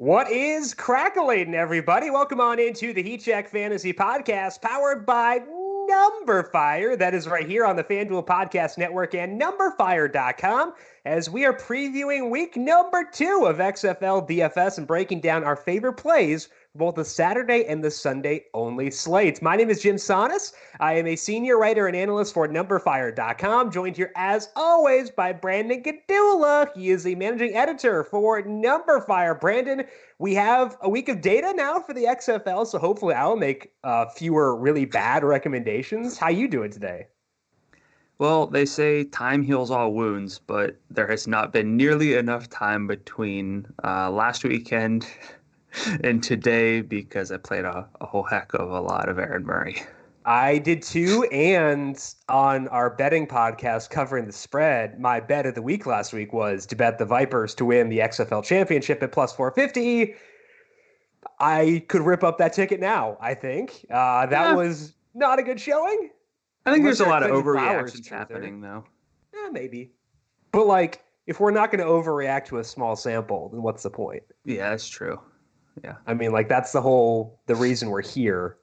What is crackling, everybody? Welcome on into the Heat Check Fantasy Podcast, powered by Number Fire. That is right here on the FanDuel Podcast Network and numberfire.com, as we are previewing week number 2 of XFL DFS and breaking down our favorite plays for both the Saturday and the Sunday only slates. My name is Jim Sonis. I am a senior writer and analyst for numberfire.com, joined here as always by Brandon Gadula. He is the managing editor for Numberfire. Brandon, we have a week of data now for the XFL, so hopefully I'll make fewer really bad recommendations. How you doing today? Well, they say time heals all wounds, but there has not been nearly enough time between last weekend and today because I played a whole heck of a lot of Aaron Murray. I did too, and on our betting podcast covering the spread, my bet of the week last week was to bet the Vipers to win the XFL championship at plus 450. I could rip up that ticket now, I think. That was not a good showing. I think there's a lot of overreactions happening, though. Maybe. But, if we're not going to overreact to a small sample, then what's the point? Yeah, that's true. Yeah. I mean, that's the reason we're here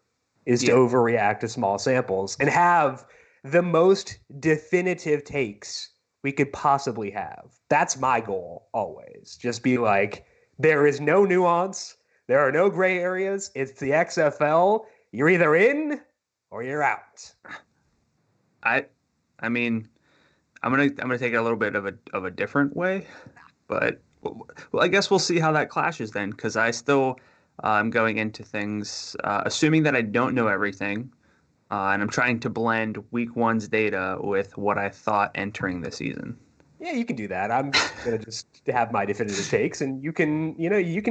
is to overreact to small samples and have the most definitive takes we could possibly have. That's my goal always. Just be like, there is no nuance. There are no gray areas. It's the XFL. You're either in or you're out. I mean, I'm gonna take it a little bit of a different way, but I guess we'll see how that clashes then, because I still am going into things assuming that I don't know everything, and I'm trying to blend week one's data with what I thought entering the season. Yeah, you can do that. I'm gonna just have my definitive takes, and you can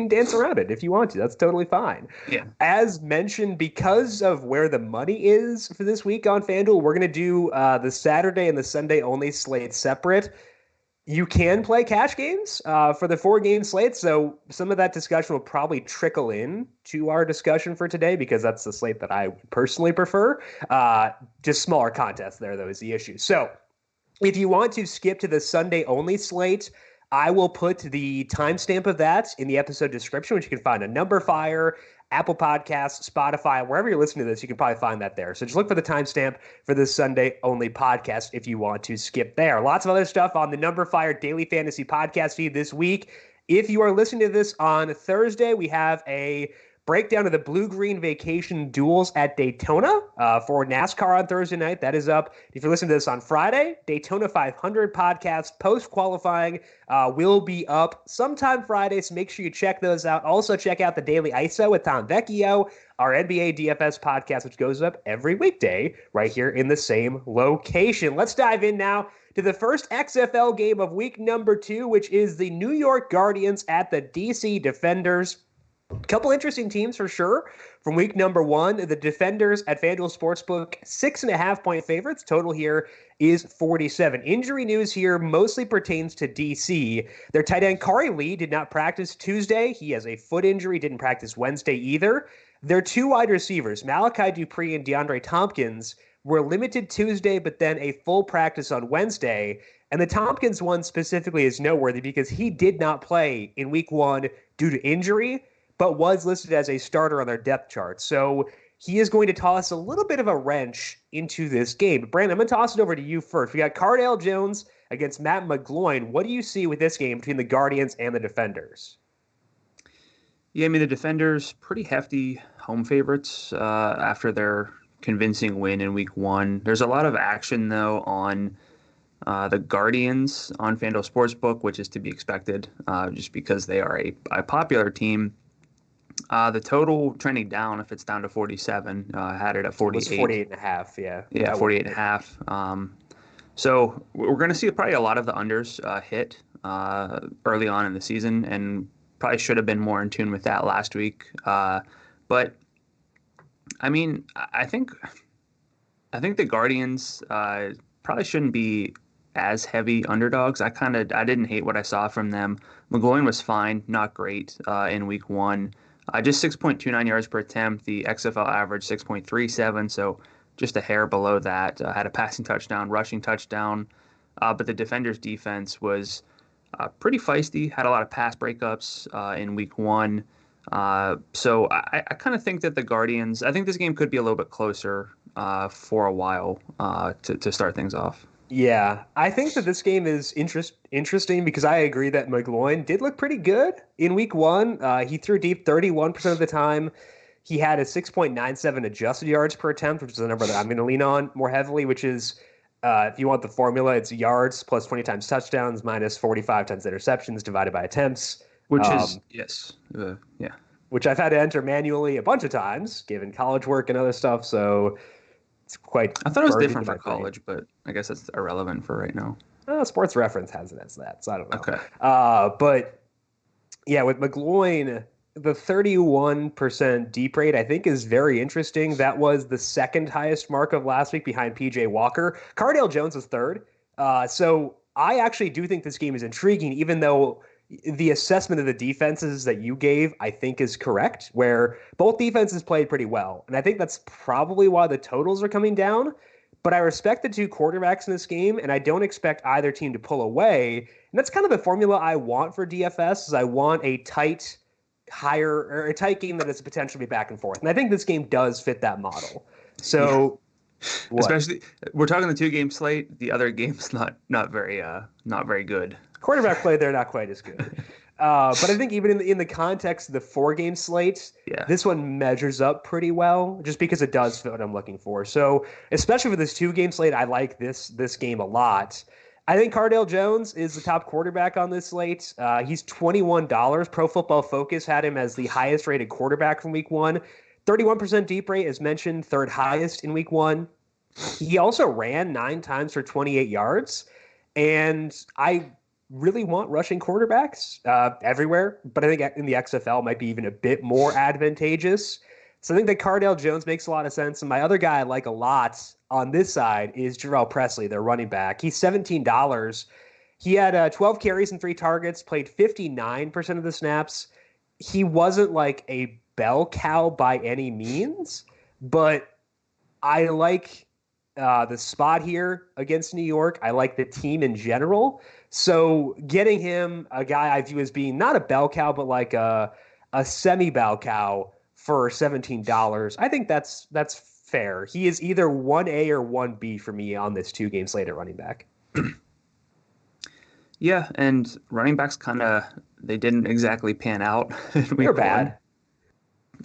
dance around it if you want to. That's totally fine. Yeah. As mentioned, because of where the money is for this week on FanDuel, we're gonna do the Saturday and the Sunday only slate separate. You can play cash games for the 4-game slate, so some of that discussion will probably trickle in to our discussion for today because that's the slate that I personally prefer. Just smaller contests there, though, is the issue. So if you want to skip to the Sunday only slate, I will put the timestamp of that in the episode description, which you can find on Numberfire, Apple Podcasts, Spotify, wherever you're listening to this, you can probably find that there. So just look for the timestamp for the Sunday only podcast if you want to skip there. Lots of other stuff on the Numberfire Daily Fantasy Podcast feed this week. If you are listening to this on Thursday, we have a breakdown of the Blue-Green Vacation Duels at Daytona for NASCAR on Thursday night. That is up. If you're listening to this on Friday, Daytona 500 podcast post-qualifying will be up sometime Friday, so make sure you check those out. Also, check out the Daily ISO with Tom Vecchio, our NBA DFS podcast, which goes up every weekday right here in the same location. Let's dive in now to the first XFL game of week number 2, which is the New York Guardians at the DC Defenders. A couple interesting teams for sure. From week number 1, the Defenders at FanDuel Sportsbook, 6.5-point favorites. Total here is 47. Injury news here mostly pertains to DC. Their tight end, Kari Lee, did not practice Tuesday. He has a foot injury, didn't practice Wednesday either. Their 2 wide receivers, Malachi Dupree and Deandre Thompkins, were limited Tuesday, but then a full practice on Wednesday. And the Thompkins one specifically is noteworthy because he did not play in week 1 due to injury, but was listed as a starter on their depth chart. So he is going to toss a little bit of a wrench into this game. But Brandon, I'm going to toss it over to you first. We got Cardale Jones against Matt Mcgloin. What do you see with this game between the Guardians and the Defenders? Yeah, I mean, the Defenders, pretty hefty home favorites after their convincing win in week 1. There's a lot of action, though, on the Guardians on FanDuel Sportsbook, which is to be expected just because they are a popular team. The total trending down, if it's down to 47, had it at 48. It was 48.5, yeah. Yeah, 48.5. So we're going to see probably a lot of the unders hit early on in the season, and probably should have been more in tune with that last week. But I mean, I think the Guardians probably shouldn't be as heavy underdogs. I didn't hate what I saw from them. Mcgloin was fine, not great in week 1. Just 6.29 yards per attempt. The XFL average 6.37, so just a hair below that. Had a passing touchdown, rushing touchdown. But the Defenders' defense was pretty feisty, had a lot of pass breakups in week one. So I kind of think that the Guardians, I think this game could be a little bit closer for a while to start things off. Yeah, I think that this game is interesting because I agree that Mcgloin did look pretty good in week one. He threw deep 31% of the time. He had a 6.97 adjusted yards per attempt, which is a number that I'm going to lean on more heavily, which is if you want the formula, it's yards plus 20 times touchdowns minus 45 times interceptions divided by attempts. Which is, yes. Yeah. Which I've had to enter manually a bunch of times, given college work and other stuff. So it's quite. I thought it was different for college, but I guess it's irrelevant for right now. Sports Reference has it as that, so I don't know. Okay. But yeah, with Mcgloin, the 31% deep rate I think is very interesting. That was the second highest mark of last week behind PJ Walker. Cardale Jones was third. So I actually do think this game is intriguing, even though the assessment of the defenses that you gave, I think, is correct, where both defenses played pretty well. And I think that's probably why the totals are coming down. But I respect the two quarterbacks in this game, and I don't expect either team to pull away. And that's kind of the formula I want for DFS, is I want a tight game that is potentially back and forth. And I think this game does fit that model. So especially we're talking the 2-game slate, the other game's not very good. Quarterback play, they're not quite as good. But I think even in the context of the 4-game slate, this one measures up pretty well just because it does fit what I'm looking for. So especially for this 2-game slate, I like this game a lot. I think Cardale Jones is the top quarterback on this slate. He's $21. Pro Football Focus had him as the highest rated quarterback from week one. 31% deep rate, as mentioned, third highest in week one. He also ran 9 times for 28 yards. And I really want rushing quarterbacks everywhere, but I think in the XFL might be even a bit more advantageous. So I think that Cardale Jones makes a lot of sense. And my other guy I like a lot on this side is Jarrell Presley, their running back. He's $17. He had 12 carries and 3 targets, played 59% of the snaps. He wasn't like a bell cow by any means, but I like the spot here against New York. I like the team in general. So getting him, a guy I view as being not a bell cow, but like a semi-bell cow for $17, I think that's fair. He is either 1A or 1B for me on this 2-game slate at running back. Yeah, and running backs they didn't exactly pan out. They're bad.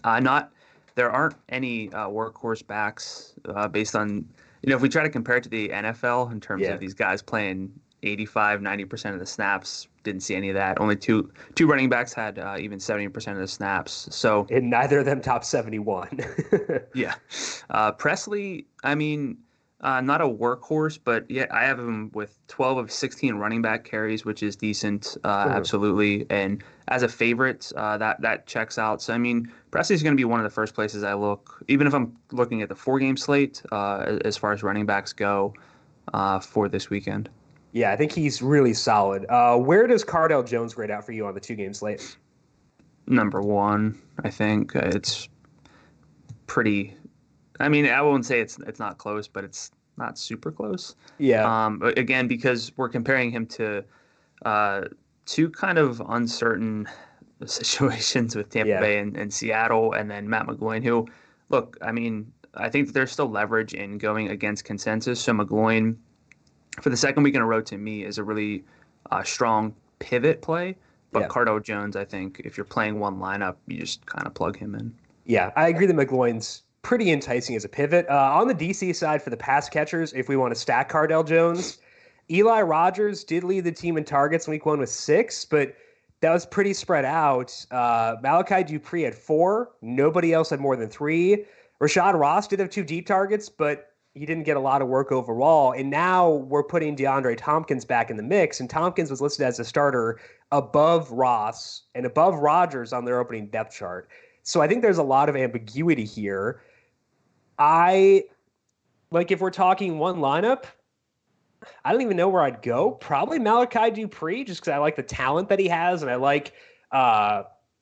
There aren't any workhorse backs based on, if we try to compare it to the NFL in terms of these guys playing 85, 90% of the snaps, didn't see any of that. Only two running backs had even 70% of the snaps. So, and neither of them top 71. Yeah. Presley, not a workhorse, but yeah, I have him with 12 of 16 running back carries, which is decent, absolutely. And as a favorite, that checks out. So, Presley's going to be one of the first places I look, even if I'm looking at the 4-game slate as far as running backs go for this weekend. Yeah, I think he's really solid. Where does Cardale Jones grade out for you on the 2-game slate? Number 1, I think. It's pretty. I won't say it's not close, but it's not super close. Yeah. Again, because we're comparing him to 2 kind of uncertain situations with Tampa Bay and Seattle, and then Matt Mcgloin, who, look, I think that there's still leverage in going against consensus. So Mcgloin, for the second week in a row, to me, is a really strong pivot play. But Cardale Jones, I think, if you're playing one lineup, you just kind of plug him in. Yeah, I agree that Mcgloin's pretty enticing as a pivot. On the DC side for the pass catchers, if we want to stack Cardale Jones, Elie Rogers did lead the team in targets in week 1 with 6, but that was pretty spread out. Malachi Dupree had 4. Nobody else had more than 3. Rashad Ross did have 2 deep targets, but he didn't get a lot of work overall. And now we're putting Deandre Thompkins back in the mix, and Thompkins was listed as a starter above Ross and above Rogers on their opening depth chart. So I think there's a lot of ambiguity here. If we're talking one lineup, I don't even know where I'd go. Probably Malachi Dupree, just because I like the talent that he has, and I like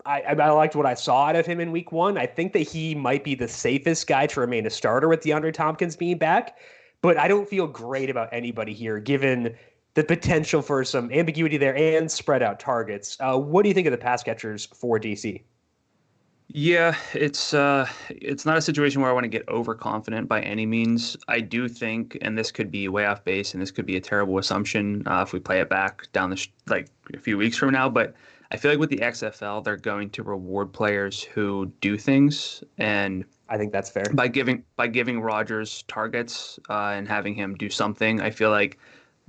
I liked what I saw out of him in week 1. I think that he might be the safest guy to remain a starter with DeAndre Thompkins being back, but I don't feel great about anybody here, given the potential for some ambiguity there and spread out targets. What do you think of the pass catchers for DC? Yeah, it's not a situation where I want to get overconfident by any means. I do think, and this could be way off base, and this could be a terrible assumption if we play it back down like a few weeks from now. But I feel like with the XFL, they're going to reward players who do things, and I think that's fair. By giving Rogers targets and having him do something, I feel like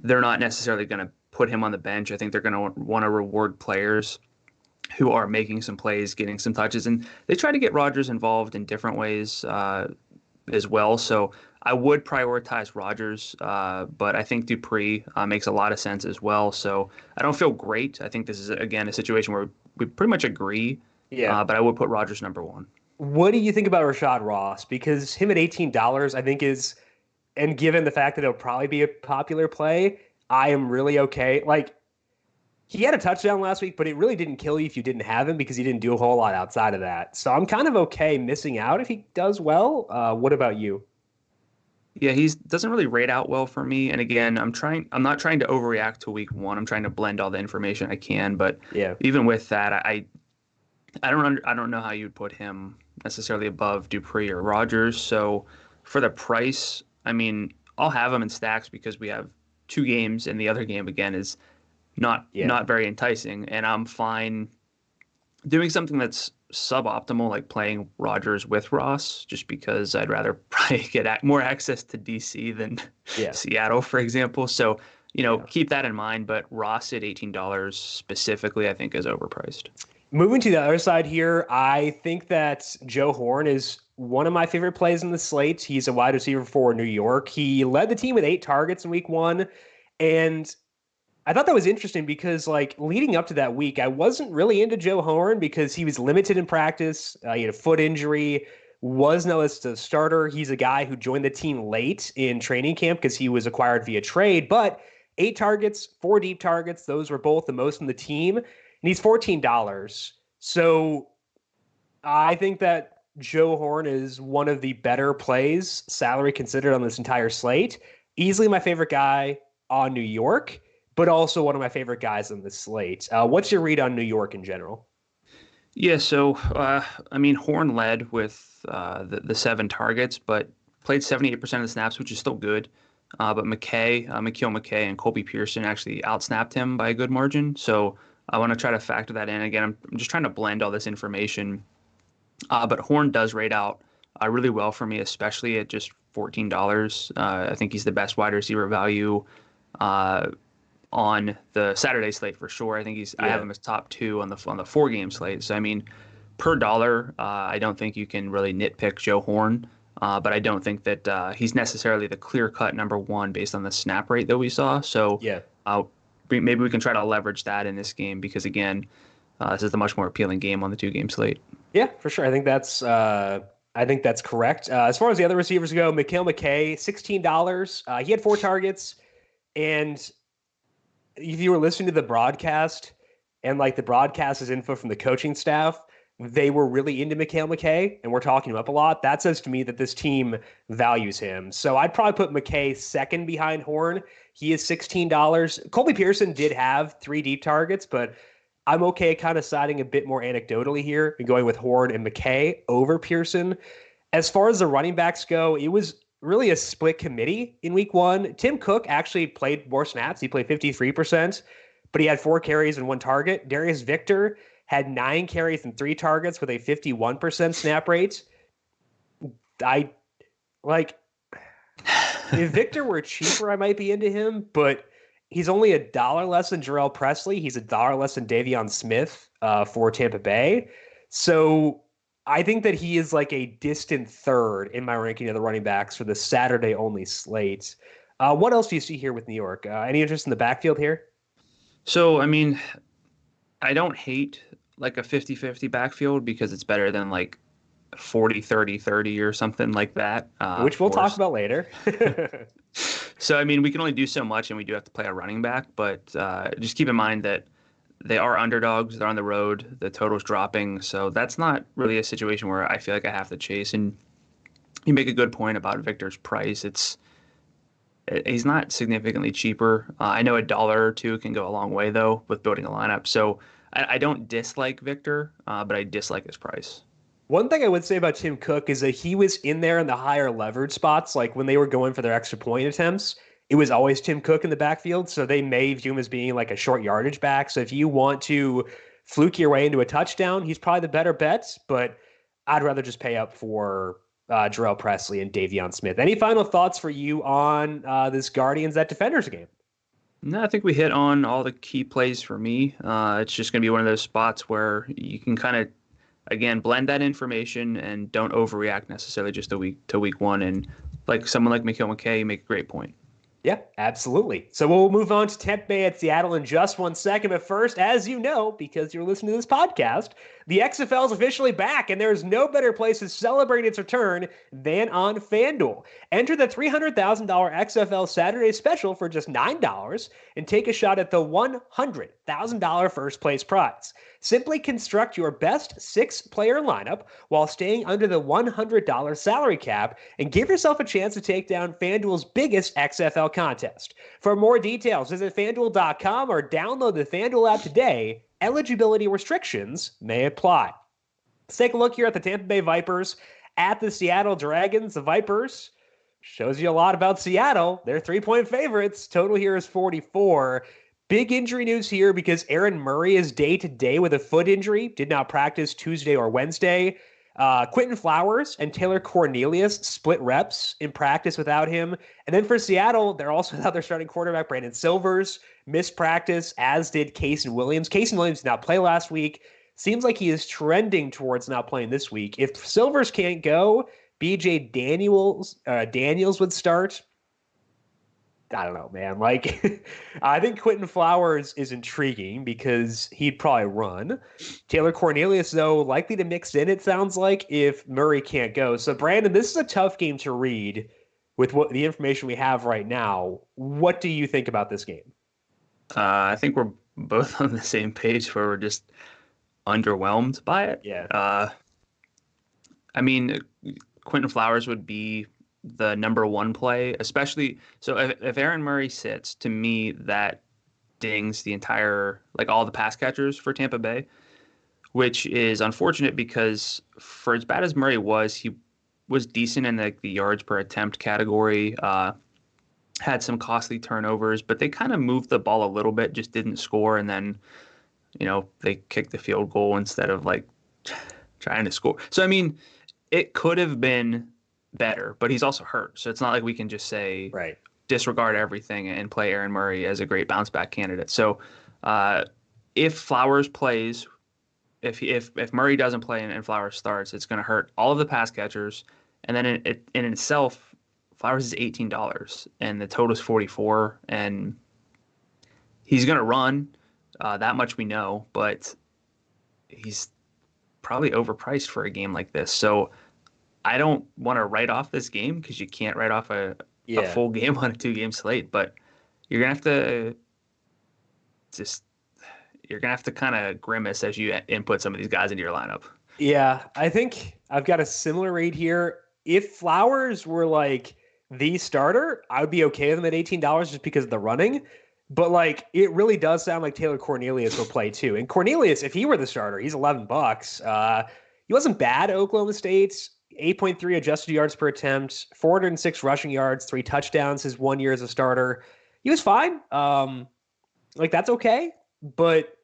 they're not necessarily going to put him on the bench. I think they're going to want to reward players who are making some plays, getting some touches, and they try to get Rogers involved in different ways as well. So I would prioritize Rogers, but I think Dupree makes a lot of sense as well. So I don't feel great. I think this is, again, a situation where we pretty much agree, Yeah. but I would put Rogers number one. What do you think about Rashad Ross? Because him at $18, I think is, and given the fact that it'll probably be a popular play, I am really okay. Like, he had a touchdown last week, but it really didn't kill you if you didn't have him because he didn't do a whole lot outside of that. So I'm kind of okay missing out if he does well. What about you? Yeah, he doesn't really rate out well for me. And again, I'm not trying to overreact to week one. I'm trying to blend all the information I can. But Yeah. even with that, I don't know how you'd put him necessarily above Dupree or Rogers. So for the price, I mean, I'll have him in stacks because we have two games, and the other game again is not very enticing, and I'm fine doing something that's suboptimal, like playing Rogers with Ross, just because I'd rather probably get more access to DC than Seattle, for example. So, keep that in mind. But Ross at $18 specifically, I think, is overpriced. Moving to the other side here, I think that Joe Horn is one of my favorite plays in the slate. He's a wide receiver for New York. He led the team with 8 targets in week 1, and I thought that was interesting because, like, leading up to that week, I wasn't really into Joe Horn because he was limited in practice. He had a foot injury, was not listed as a starter. He's a guy who joined the team late in training camp because he was acquired via trade. But 8 targets, 4 deep targets, those were both the most in the team. And he's $14. So I think that Joe Horn is one of the better plays, salary considered, on this entire slate. Easily my favorite guy on New York, but also one of my favorite guys on the slate. What's your read on New York in general? Yeah, so I mean, Horn led with the 7 targets, but played 78% of the snaps, which is still good. But Mckay, N'Keal McKay, and Colby Pearson actually outsnapped him by a good margin. So I want to try to factor that in. Again, I'm just trying to blend all this information. But Horn does rate out really well for me, especially at just $14. I think he's the best wide receiver value on the Saturday slate for sure. I think I have him as top 2 on the 4-game slate. So I mean, per dollar, I don't think you can really nitpick Joe Horn, but I don't think that he's necessarily the clear-cut number 1 based on the snap rate that we saw. So maybe we can try to leverage that in this game because again, this is the much more appealing game on the 2-game slate. Yeah, for sure. I think that's correct. As far as the other receivers go, N'Keal McKay, $16. He had 4 targets, and if you were listening to the broadcast and like the broadcast is info from the coaching staff, they were really into N'Keal McKay and we're talking him up a lot. That says to me that this team values him. So I'd probably put McKay second behind Horn. He is $16. Colby Pearson did have 3 deep targets, but I'm okay kind of siding a bit more anecdotally here and going with Horn and McKay over Pearson. As far as the running backs go, it was really a split committee in week 1. Tim Cook actually played more snaps. He played 53%, but he had 4 carries and 1 target. Darius Victor had 9 carries and 3 targets with a 51% snap rate. I like, if Victor were cheaper, I might be into him, but he's only $1 less than Jarrell Presley. He's $1 less than Davion Smith for Tampa Bay. So I think that he is like a distant third in my ranking of the running backs for the Saturday only slate. What else do you see here with New York? Any interest in the backfield here? So, I mean, I don't hate like a 50-50 backfield because it's better than like 40-30-30 or something like that. Which we'll talk about later. So, I mean, we can only do so much and we do have to play a running back, but just keep in mind that they are underdogs. They're on the road. The total's dropping. So that's not really a situation where I feel like I have to chase. And you make a good point about Victor's price. He's not significantly cheaper. I know a dollar or two can go a long way though with building a lineup. So I don't dislike Victor, but I dislike his price. One thing I would say about Tim Cook is that he was in there in the higher leverage spots. Like when they were going for their extra point attempts, it was always Tim Cook in the backfield. So they may view him as being like a short yardage back. So if you want to fluke your way into a touchdown, he's probably the better bet. But I'd rather just pay up for Jarrell Presley and Davion Smith. Any final thoughts for you on this Guardians at Defenders game? No, I think we hit on all the key plays for me. It's just going to be one of those spots where you can kind of, again, blend that information and don't overreact necessarily just to week one. And like someone like McKay, you make a great point. Yeah, absolutely. So we'll move on to Tampa Bay at Seattle in just 1 second. But first, as you know, because you're listening to this podcast, the XFL is officially back, and there's no better place to celebrate its return than on FanDuel. Enter the $300,000 XFL Saturday special for just $9 and take a shot at the $100,000 first place prize. Simply construct your best 6-player lineup while staying under the $100 salary cap and give yourself a chance to take down FanDuel's biggest XFL contest. For more details, visit FanDuel.com or download the FanDuel app today. Eligibility restrictions may apply. Let's take a look here at the Tampa Bay Vipers at the Seattle Dragons. The Vipers shows you a lot about Seattle. They're 3-point favorites. Total here is 44. Big injury news here because Aaron Murray is day-to-day with a foot injury. Did not practice Tuesday or Wednesday. Quentin Flowers and Taylor Cornelius split reps in practice without him. And then for Seattle, they're also without their starting quarterback, Brandon Silvers, missed practice, as did Casey Williams. Casey Williams did not play last week. Seems like he is trending towards not playing this week. If Silvers can't go, BJ Daniels would start. I don't know, man. Like, I think Quentin Flowers is intriguing because he'd probably run. Taylor Cornelius, though, likely to mix in, it sounds like, if Murray can't go. So, Brandon, this is a tough game to read with what the information we have right now. What do you think about this game? I think we're both on the same page where we're just underwhelmed by it. Yeah. I mean, Quentin Flowers would be the number one play, especially so if Aaron Murray sits, to me that dings the entire, like, all the pass catchers for Tampa Bay, which is unfortunate because for as bad as Murray was, he was decent in the yards per attempt category, had some costly turnovers, but they kind of moved the ball a little bit, just didn't score, and then they kicked the field goal instead of like trying to score. So I mean, it could have been better, but he's also hurt. So it's not like we can just say right, disregard everything and play Aaron Murray as a great bounce back candidate. So if Flowers plays, if Murray doesn't play and Flowers starts, it's going to hurt all of the pass catchers. And then in itself, Flowers is $18 and the total is 44, and he's going to run. That much we know, but he's probably overpriced for a game like this. So I don't want to write off this game because you can't write off a full game on a 2-game slate, but you're gonna have to kind of grimace as you input some of these guys into your lineup. Yeah, I think I've got a similar rate here. If Flowers were like the starter, I would be okay with him at $18 just because of the running. But like, it really does sound like Taylor Cornelius will play too. And Cornelius, if he were the starter, he's $11. He wasn't bad at Oklahoma State. 8.3 adjusted yards per attempt, 406 rushing yards, 3 touchdowns his 1 year as a starter. He was fine. Like, that's okay. But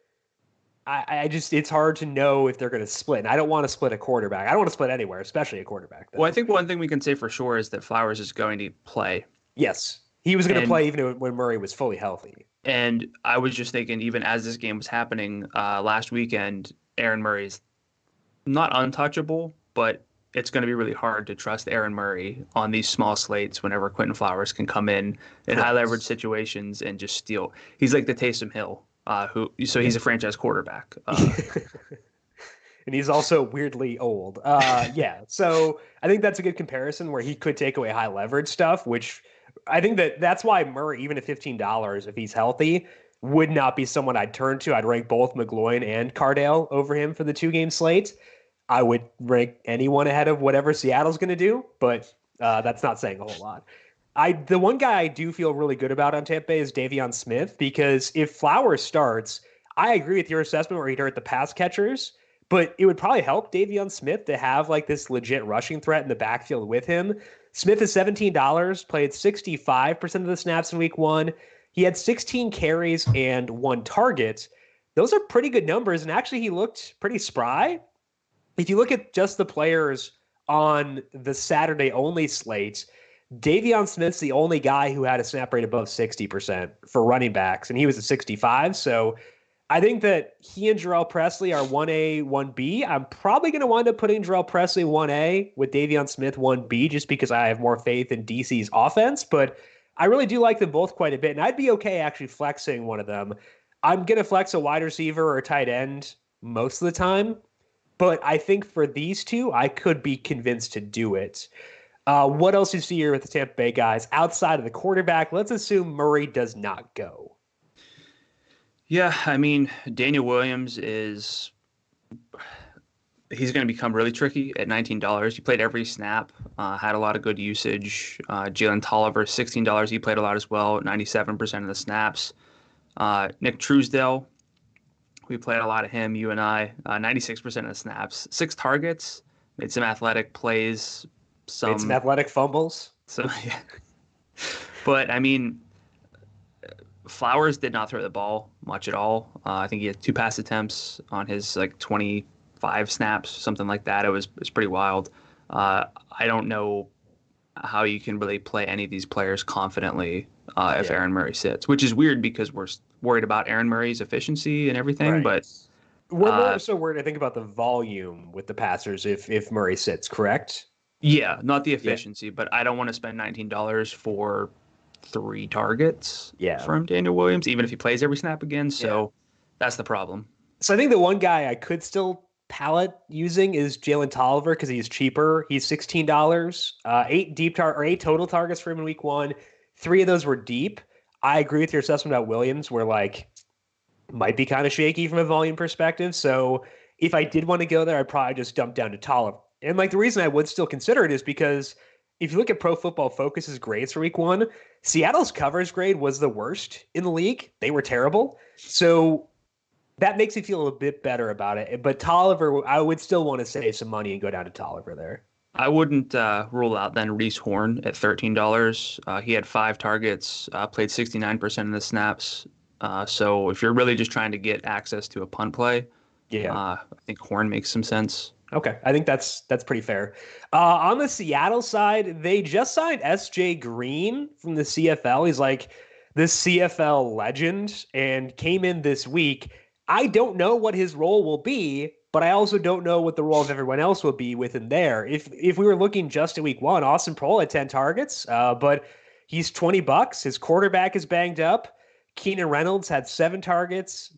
I just, it's hard to know if they're going to split. And I don't want to split a quarterback. I don't want to split anywhere, especially a quarterback, though. Well, I think one thing we can say for sure is that Flowers is going to play. Yes. He was going to play even when Murray was fully healthy. And I was just thinking, even as this game was happening last weekend, Aaron Murray's not untouchable, but it's going to be really hard to trust Aaron Murray on these small slates whenever Quentin Flowers can come in high leverage situations and just steal. He's like the Taysom Hill, he's a franchise quarterback. And he's also weirdly old. So I think that's a good comparison where he could take away high leverage stuff, which I think that's why Murray, even at $15, if he's healthy, would not be someone I'd turn to. I'd rank both Mcgloin and Cardale over him for the 2-game slate. I would rank anyone ahead of whatever Seattle's going to do, but that's not saying a whole lot. The one guy I do feel really good about on Tampa Bay is Davion Smith because if Flowers starts, I agree with your assessment where he'd hurt the pass catchers, but it would probably help Davion Smith to have like this legit rushing threat in the backfield with him. Smith is $17, played 65% of the snaps in week one. He had 16 carries and one target. Those are pretty good numbers, and actually he looked pretty spry. If you look at just the players on the Saturday only slate, Davion Smith's the only guy who had a snap rate above 60% for running backs, and he was at 65. So I think that he and Jarrell Presley are 1A, 1B. I'm probably going to wind up putting Jarrell Presley 1A with Davion Smith 1B just because I have more faith in DC's offense. But I really do like them both quite a bit, and I'd be okay actually flexing one of them. I'm going to flex a wide receiver or a tight end most of the time, but I think for these two, I could be convinced to do it. What else do you see here with the Tampa Bay guys outside of the quarterback? Let's assume Murray does not go. Yeah, I mean, Daniel Williams he's going to become really tricky at $19. He played every snap, had a lot of good usage. Jalen Tolliver, $16. He played a lot as well, 97% of the snaps. Nick Truesdale, we played a lot of him, you and I, 96% of the snaps. 6 targets, made some athletic plays. Made some athletic fumbles. So, yeah. But, I mean, Flowers did not throw the ball much at all. I think he had 2 pass attempts on his, 25 snaps, something like that. It was pretty wild. I don't know how you can really play any of these players confidently if Aaron Murray sits, which is weird because we're worried about Aaron Murray's efficiency and everything. Right. But we're more so worried, I think, about the volume with the passers if Murray sits, correct? Yeah, not the efficiency, but I don't want to spend $19 for 3 targets from Daniel Williams, even if he plays every snap again. So that's the problem. So I think the one guy I could still palette using is Jalen Tolliver because he's cheaper. He's $16. 8 total targets for him in week one. 3 of those were deep. I agree with your assessment about Williams, where might be kind of shaky from a volume perspective. So if I did want to go there, I'd probably just dump down to Tolliver. And the reason I would still consider it is because if you look at Pro Football Focus's grades for week one, Seattle's coverage grade was the worst in the league. They were terrible. So that makes me feel a bit better about it. But Tolliver, I would still want to save some money and go down to Tolliver there. I wouldn't rule out then Reese Horn at $13. He had 5 targets, played 69% of the snaps. So if you're really just trying to get access to a punt play, I think Horn makes some sense. Okay, I think that's pretty fair. On the Seattle side, they just signed S.J. Green from the CFL. He's this CFL legend and came in this week. I don't know what his role will be, but I also don't know what the role of everyone else will be within there. If we were looking just at week one, Austin Proehl had 10 targets, but he's $20. His quarterback is banged up. Keenan Reynolds had 7 targets.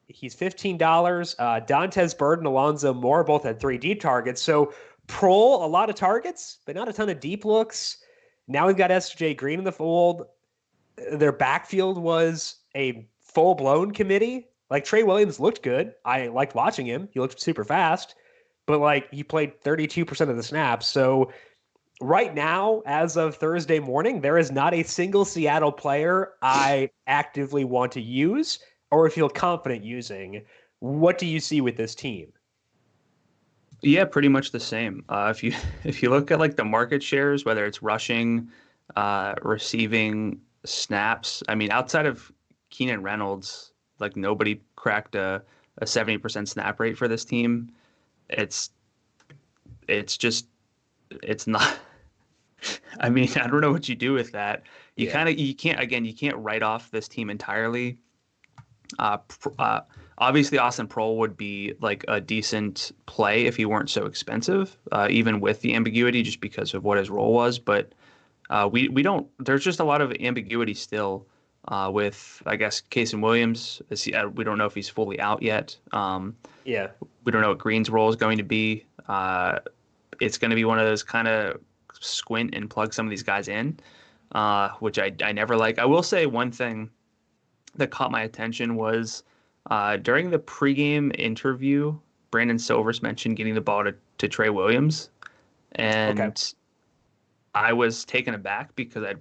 He's $15. Dontez Bird and Alonzo Moore both had 3 deep targets. So Proehl, a lot of targets, but not a ton of deep looks. Now we've got S.J. Green in the fold. Their backfield was a full-blown committee. Trey Williams looked good. I liked watching him. He looked super fast, but he played 32% of the snaps. So right now, as of Thursday morning, there is not a single Seattle player I actively want to use or feel confident using. What do you see with this team? Yeah, pretty much the same. If you look at the market shares, whether it's rushing, receiving, snaps, I mean, outside of Keenan Reynolds, nobody cracked a 70% snap rate for this team. It's not. I mean, I don't know what you do with that. You can't write off this team entirely. Obviously, Austin Proehl would be a decent play if he weren't so expensive, even with the ambiguity, just because of what his role was. But we don't. There's just a lot of ambiguity still. With, I guess, Casey Williams. We don't know if he's fully out yet. We don't know what Green's role is going to be. It's going to be one of those kind of squint and plug some of these guys in, which I never like. I will say one thing that caught my attention was during the pregame interview, Brandon Silvers mentioned getting the ball to Trey Williams. And I was taken aback because I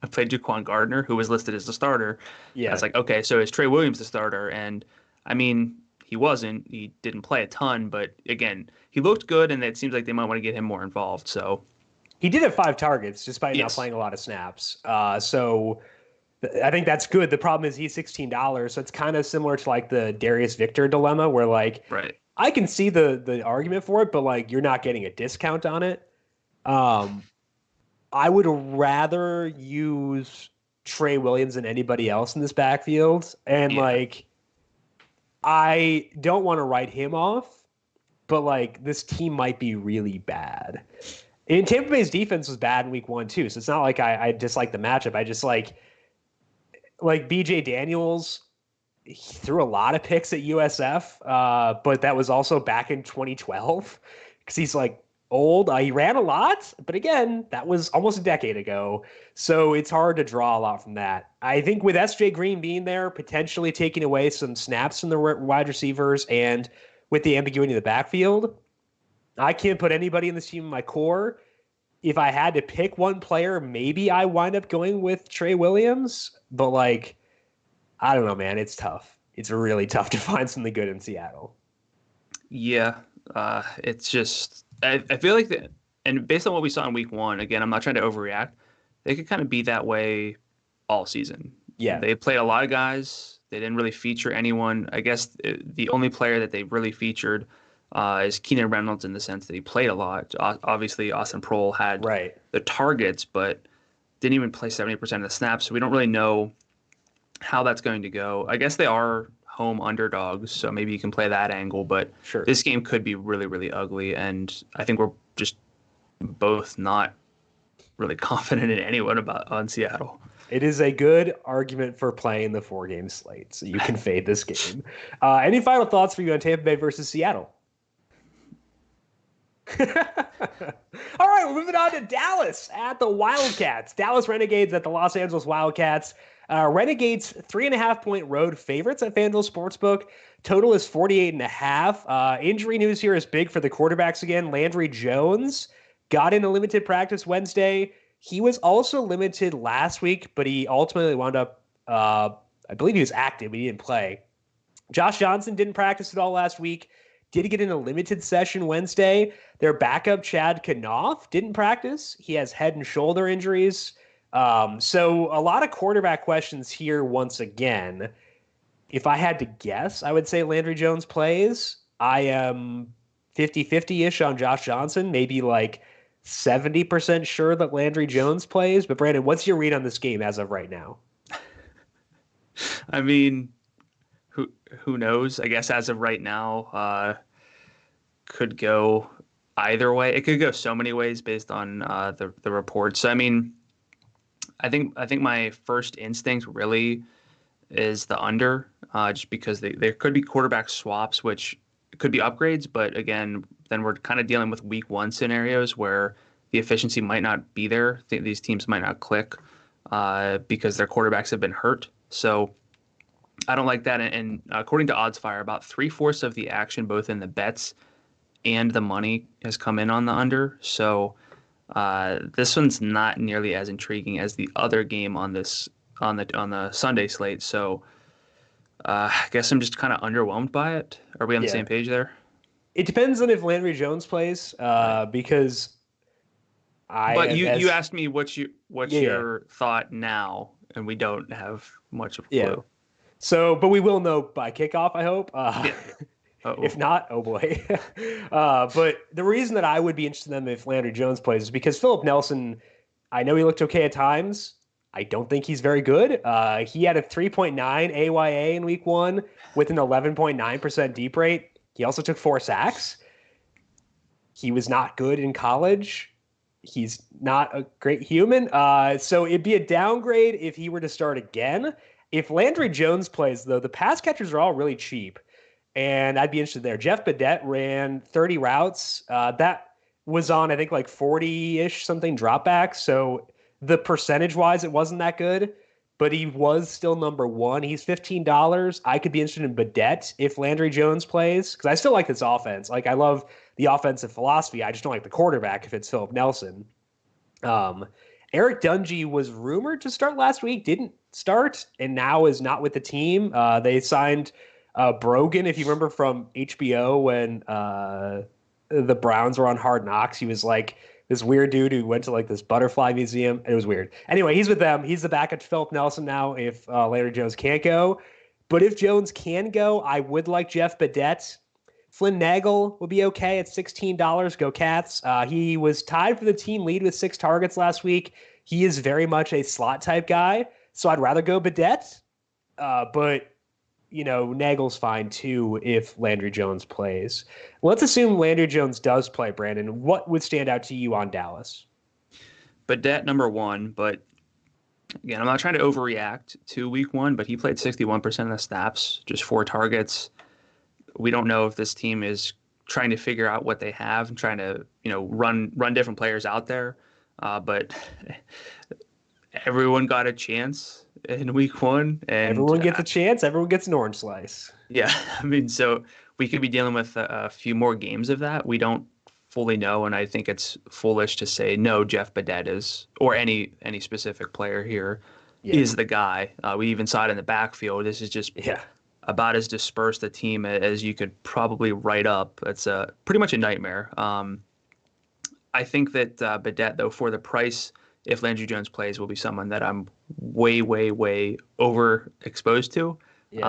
played Jaquan Gardner, who was listed as the starter. I Yeah. was like, okay, so is Trey Williams the starter? And I mean, he wasn't. He didn't play a ton, but again, he looked good, and it seems like they might want to get him more involved. So He did have 5 targets despite not yes, playing a lot of snaps. So I think that's good. The problem is he's $16, so it's kind of similar to like the Darius Victor dilemma, where like right. I can see the argument for it, but like you're not getting a discount on it. Um, I would rather use Trey Williams than anybody else in this backfield, and Yeah. like I don't want to write him off, but like this team might be really bad. And Tampa Bay's defense was bad in week 1 too, so it's not like I dislike the matchup. I just like BJ Daniels. He threw a lot of picks at USF, but that was also back in 2012 because he's like old. He ran a lot, but again, that was almost a decade ago. So it's hard to draw a lot from that. I think with SJ Green being there, potentially taking away some snaps from the wide receivers and with the ambiguity of the backfield, I can't put anybody in this team in my core. If I had to pick one player, maybe I wind up going with Trey Williams, but like, I don't know, man. It's tough. It's really tough to find something good in Seattle. Yeah. It's just I feel like that, and based on what we saw in week 1, again, I'm not trying to overreact. They could kind of be that way all season. Yeah. They played a lot of guys. They didn't really feature anyone. I guess the only player that they really featured is Keenan Reynolds in the sense that he played a lot. Obviously, Austin Proehl had Right. the targets, but didn't even play 70% of the snaps. So we don't really know how that's going to go. I guess they are home underdogs, so maybe you can play that angle. But Sure. this game could be really, really ugly, and I think we're just both not really confident in anyone on Seattle. It is a good argument for playing the 4-game slate, so you can fade this game. Any final thoughts for you on Tampa Bay versus Seattle? All right, we're moving on to Dallas at the Wildcats. Dallas Renegades at the Los Angeles Wildcats. Renegades 3.5-point road favorites at FanDuel Sportsbook. Total is 48.5. Injury news here is big for the quarterbacks again. Landry Jones got into limited practice Wednesday. He was also limited last week, but he ultimately wound up, I believe he was active, but he didn't play. Josh Johnson didn't practice at all last week. Did get in a limited session Wednesday. Their backup, Chad Knopf, didn't practice. He has head and shoulder injuries. So a lot of quarterback questions here once again. If I had to guess, I would say Landry Jones plays. I am 50-50-ish on Josh Johnson, maybe like 70% sure that Landry Jones plays. But Brandon, what's your read on this game as of right now? I mean, who knows? I guess as of right now, could go either way. It could go so many ways based on the reports. So I mean, I think my first instinct really is the under, just because there could be quarterback swaps, which could be upgrades, but again, then we're kind of dealing with week 1 scenarios where the efficiency might not be there. These teams might not click because their quarterbacks have been hurt. So I don't like that. And according to OddsFire, about 3/4 of the action, both in the bets and the money, has come in on the under. So this one's not nearly as intriguing as the other game on the Sunday slate. So I guess I'm just kind of underwhelmed by it. Are we on the same page there? It depends on if Landry Jones plays, because But you asked me what's your thought now, and we don't have much of a clue. Yeah. So, but we will know by kickoff, I hope. If not, oh boy. But the reason that I would be interested in them if Landry Jones plays is because Phillip Nelson, I know he looked okay at times. I don't think he's very good. He had a 3.9 AYA in week 1 with an 11.9% deep rate. He also took 4 sacks. He was not good in college. He's not a great human. So it'd be a downgrade if he were to start again. If Landry Jones plays, though, the pass catchers are all really cheap, and I'd be interested there. Jeff Baudette ran 30 routes. That was on, I think, like 40-ish something dropbacks. So the percentage-wise, it wasn't that good, but he was still number 1. He's $15. I could be interested in Baudette if Landry Jones plays, because I still like this offense. Like, I love the offensive philosophy. I just don't like the quarterback if it's Phillip Nelson. Um, Eric Dungy was rumored to start last week, didn't start, and now is not with the team. They signed Brogan, if you remember from HBO when the Browns were on Hard Knocks. He was like this weird dude who went to like this butterfly museum. It was weird. Anyway, he's with them. He's the backup to Phillip Nelson now if Landry Jones can't go. But if Jones can go, I would like Jeff Baudette. Flynn Nagel will be okay at $16. Go Cats. He was tied for the team lead with 6 targets last week. He is very much a slot type guy, so I'd rather go Baudette. But Nagel's fine too if Landry Jones plays. Let's assume Landry Jones does play, Brandon. What would stand out to you on Dallas? Baudette number one, but again, I'm not trying to overreact to week one, but he played 61% of the snaps, just 4 targets. We don't know if this team is trying to figure out what they have and trying to, run different players out there. But everyone got a chance in week one, and everyone gets a chance. Everyone gets an orange slice. Yeah, I mean, so we could be dealing with a few more games of that. We don't fully know, and I think it's foolish to say no. Jeff Baudette is, or any specific player here, is the guy. We even saw it in the backfield. This is just about as dispersed a team as you could probably write up. It's pretty much a nightmare. I think that Baudette, though, for the price, if Landry Jones plays, will be someone that I'm way, way, way overexposed to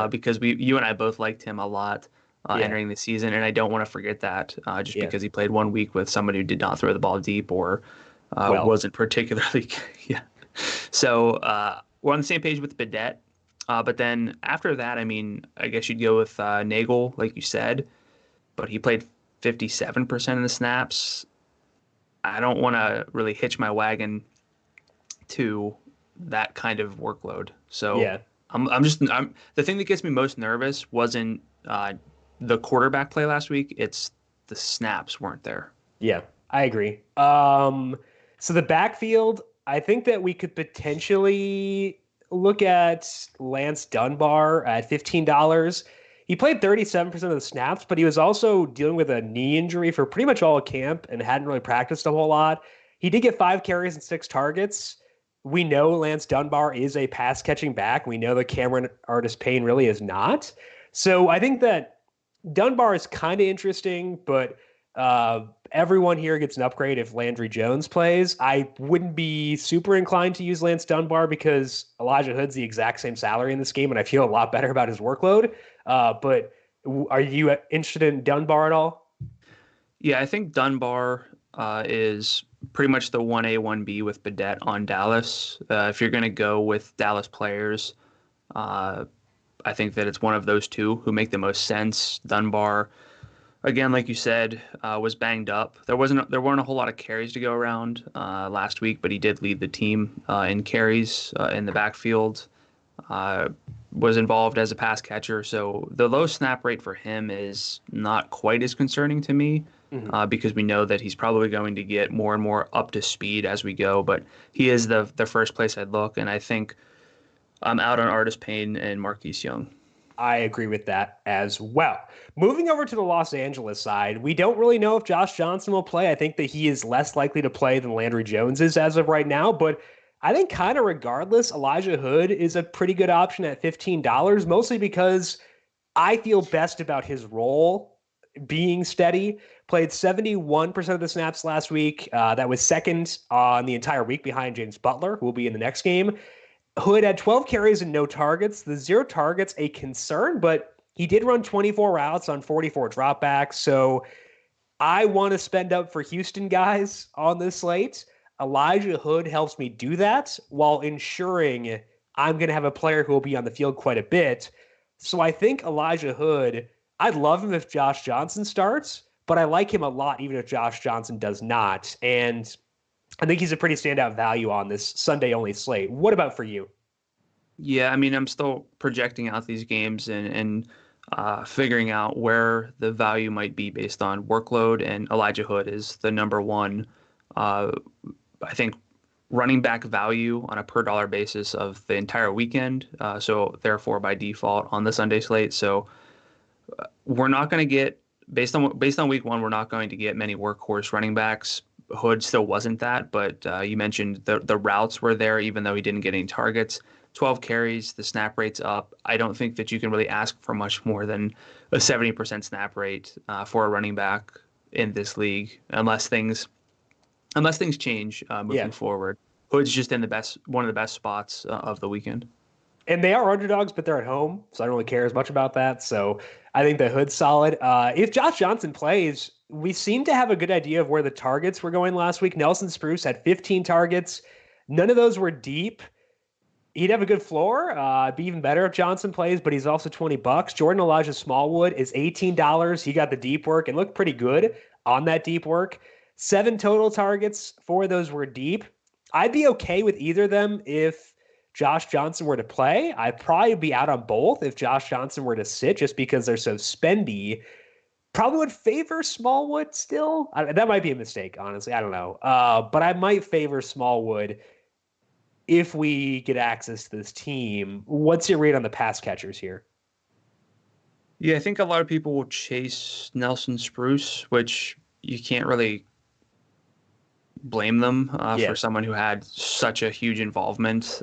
because you and I both liked him a lot entering the season, and I don't want to forget that because he played 1 week with somebody who did not throw the ball deep or wasn't particularly So we're on the same page with Baudette. But then after that, I mean, I guess you'd go with Nagel, like you said, but he played 57% of the snaps. I don't want to really hitch my wagon to that kind of workload. So I'm the thing that gets me most nervous wasn't the quarterback play last week. It's the snaps weren't there. Yeah, I agree. So the backfield, I think that we could potentially look at Lance Dunbar at $15. He played 37% of the snaps, but he was also dealing with a knee injury for pretty much all of camp and hadn't really practiced a whole lot. He did get 5 carries and 6 targets. We know Lance Dunbar is a pass-catching back. We know that Cameron Artis-Payne really is not. So I think that Dunbar is kind of interesting, but everyone here gets an upgrade if Landry Jones plays. I wouldn't be super inclined to use Lance Dunbar because Elijah Hood's the exact same salary in this game, and I feel a lot better about his workload. But are you interested in Dunbar at all? Yeah, I think Dunbar is pretty much the 1A, 1B with Baudette on Dallas. If you're going to go with Dallas players, I think that it's one of those two who make the most sense. Dunbar, again, like you said, was banged up. There weren't a whole lot of carries to go around last week, but he did lead the team in carries in the backfield. Was involved as a pass catcher, so the low snap rate for him is not quite as concerning to me because we know that he's probably going to get more and more up to speed as we go. But he is the first place I'd look, and I think I'm out on Artis-Payne and Marquise Young. I agree with that as well. Moving over to the Los Angeles side, we don't really know if Josh Johnson will play. I think that he is less likely to play than Landry Jones is as of right now, but I think kind of regardless, Elijah Hood is a pretty good option at $15, mostly because I feel best about his role being steady. Played 71% of the snaps last week. That was second on the entire week behind James Butler, who will be in the next game. Hood had 12 carries and no targets. The 0 targets, a concern, but he did run 24 routes on 44 dropbacks. So I want to spend up for Houston guys on this slate. Elijah Hood helps me do that while ensuring I'm going to have a player who will be on the field quite a bit. So I think Elijah Hood, I'd love him if Josh Johnson starts, but I like him a lot even if Josh Johnson does not. And I think he's a pretty standout value on this Sunday-only slate. What about for you? Yeah, I mean, I'm still projecting out these games and figuring out where the value might be based on workload, and Elijah Hood is the number one I think running back value on a per dollar basis of the entire weekend. So therefore, by default, on the Sunday slate. So we're not going to get based on week one. We're not going to get many workhorse running backs. Hood still wasn't that, but you mentioned the routes were there, even though he didn't get any targets. 12 carries, the snap rate's up. I don't think that you can really ask for much more than a 70% snap rate for a running back in this league, unless things change moving forward. Hood's just in one of the best spots of the weekend. And they are underdogs, but they're at home, so I don't really care as much about that. So I think the Hood's solid. If Josh Johnson plays, we seem to have a good idea of where the targets were going last week. Nelson Spruce had 15 targets. None of those were deep. He'd have a good floor. It'd be even better if Johnson plays, but he's also $20. Jordan Elijah Smallwood is $18. He got the deep work and looked pretty good on that deep work. 7 total targets. 4 of those were deep. I'd be okay with either of them if Josh Johnson were to play. I'd probably be out on both if Josh Johnson were to sit, just because they're so spendy. Probably would favor Smallwood still. That might be a mistake, honestly. I don't know. But I might favor Smallwood if we get access to this team. What's your read on the pass catchers here? Yeah, I think a lot of people will chase Nelson Spruce, which you can't really blame them for someone who had such a huge involvement.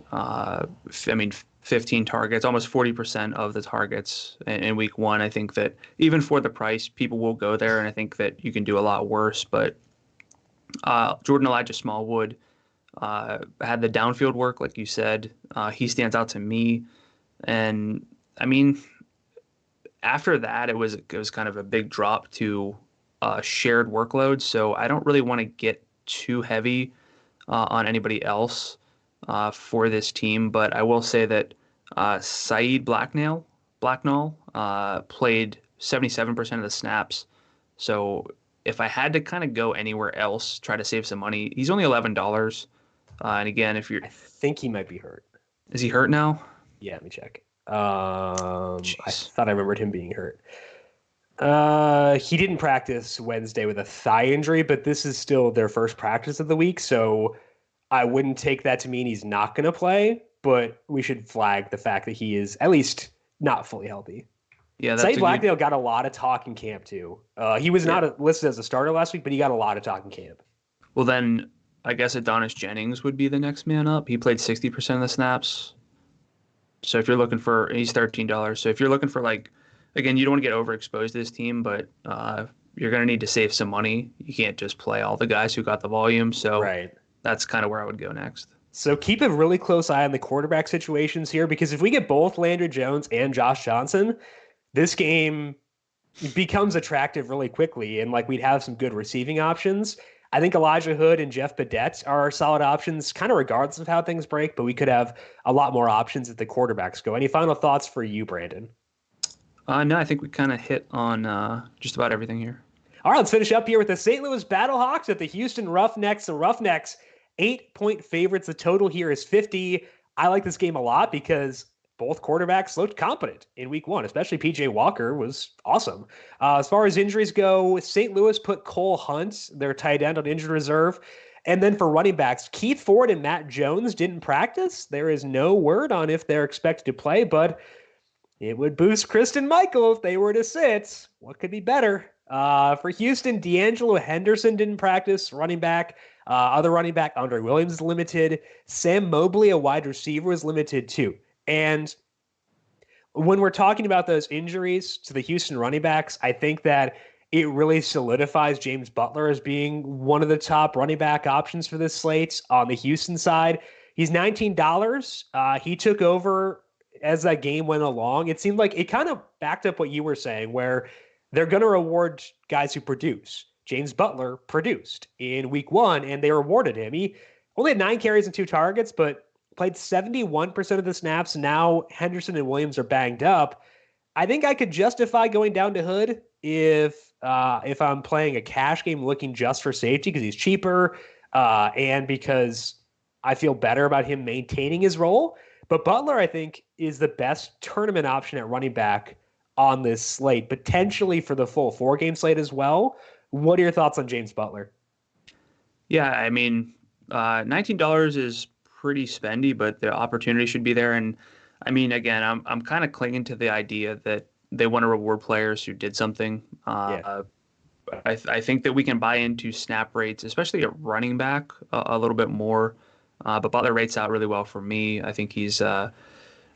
15 targets, almost 40% of the targets in week 1. I think that even for the price, people will go there, and I think that you can do a lot worse. But Jordan Elijah Smallwood had the downfield work, like you said. He stands out to me. And, I mean, after that, it was kind of a big drop to shared workload. So I don't really want to get too heavy on anybody else for this team, but I will say that Saeed Blacknall played 77% of the snaps. So if I had to kind of go anywhere else, try to save some money, he's only $11. And again, I think he might be hurt. Is he hurt now? Yeah, let me check. I thought I remembered him being hurt. He didn't practice Wednesday with a thigh injury, but this is still their first practice of the week, so I wouldn't take that to mean he's not going to play, but we should flag the fact that he is at least not fully healthy. Yeah, Saeed Blacknall got a lot of talk in camp, too. He was not listed as a starter last week, but he got a lot of talk in camp. Well, then I guess Adonis Jennings would be the next man up. He played 60% of the snaps. So if you're looking for, he's $13. So if you're looking for, like, again, you don't want to get overexposed to this team, but you're going to need to save some money. You can't just play all the guys who got the volume. So that's kind of where I would go next. So keep a really close eye on the quarterback situations here, because if we get both Landry Jones and Josh Johnson, this game becomes attractive really quickly, and like we'd have some good receiving options. I think Elijah Hood and Jeff Baudette are solid options, kind of regardless of how things break, but we could have a lot more options at the quarterbacks go. Any final thoughts for you, Brandon? No, I think we kind of hit on just about everything here. All right, let's finish up here with the St. Louis Battlehawks at the Houston Roughnecks. The Roughnecks, 8-point favorites. The total here is 50. I like this game a lot because both quarterbacks looked competent in week 1, especially PJ Walker was awesome. As far as injuries go, St. Louis put Cole Hunt, their tight end, on injured reserve. And then for running backs, Keith Ford and Matt Jones didn't practice. There is no word on if they're expected to play, but it would boost Kristen Michael if they were to sit. What could be better? For Houston, D'Angelo Henderson didn't practice, running back. Other running back, Andre Williams, is limited. Sam Mobley, a wide receiver, is limited too. And when we're talking about those injuries to the Houston running backs, I think that it really solidifies James Butler as being one of the top running back options for this slate on the Houston side. He's $19. He took over as that game went along. It seemed like it kind of backed up what you were saying, where they're going to reward guys who produce. James Butler produced in week 1, and they rewarded him. He only had 9 carries and 2 targets, but played 71% of the snaps. Now Henderson and Williams are banged up. I think I could justify going down to Hood if I'm playing a cash game looking just for safety because he's cheaper and because I feel better about him maintaining his role. But Butler, I think, is the best tournament option at running back on this slate, potentially for the full 4-game slate as well. What are your thoughts on James Butler? Yeah, I mean, $19 is pretty spendy, but the opportunity should be there. And I mean, again, I'm kind of clinging to the idea that they want to reward players who did something. I think that we can buy into snap rates, especially at running back, a little bit more. But Butler rates out really well for me. I think I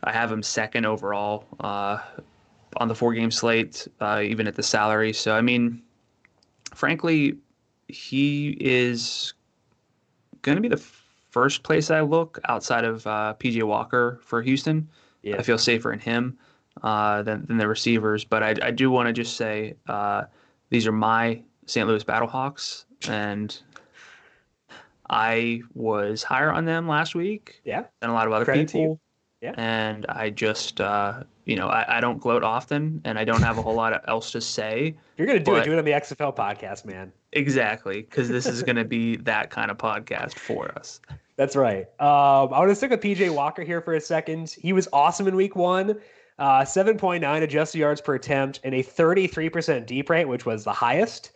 have him second overall on the 4-game slate, even at the salary. So, I mean, frankly, he is going to be the first place I look outside of PJ Walker for Houston. Yeah. I feel safer in him than the receivers. But I do want to just say these are my St. Louis Battlehawks, and I was higher on them last week Yeah. than a lot of other Credit to you. people. Yeah. And I just, I don't gloat often, and I don't have a whole lot else to say. If you're going to do but it on the XFL podcast, man. Exactly, because this is going to be that kind of podcast for us. That's right. I want to stick with PJ Walker here for a second. He was awesome in week 1. 7.9 adjusted yards per attempt and a 33% deep rate, which was the highest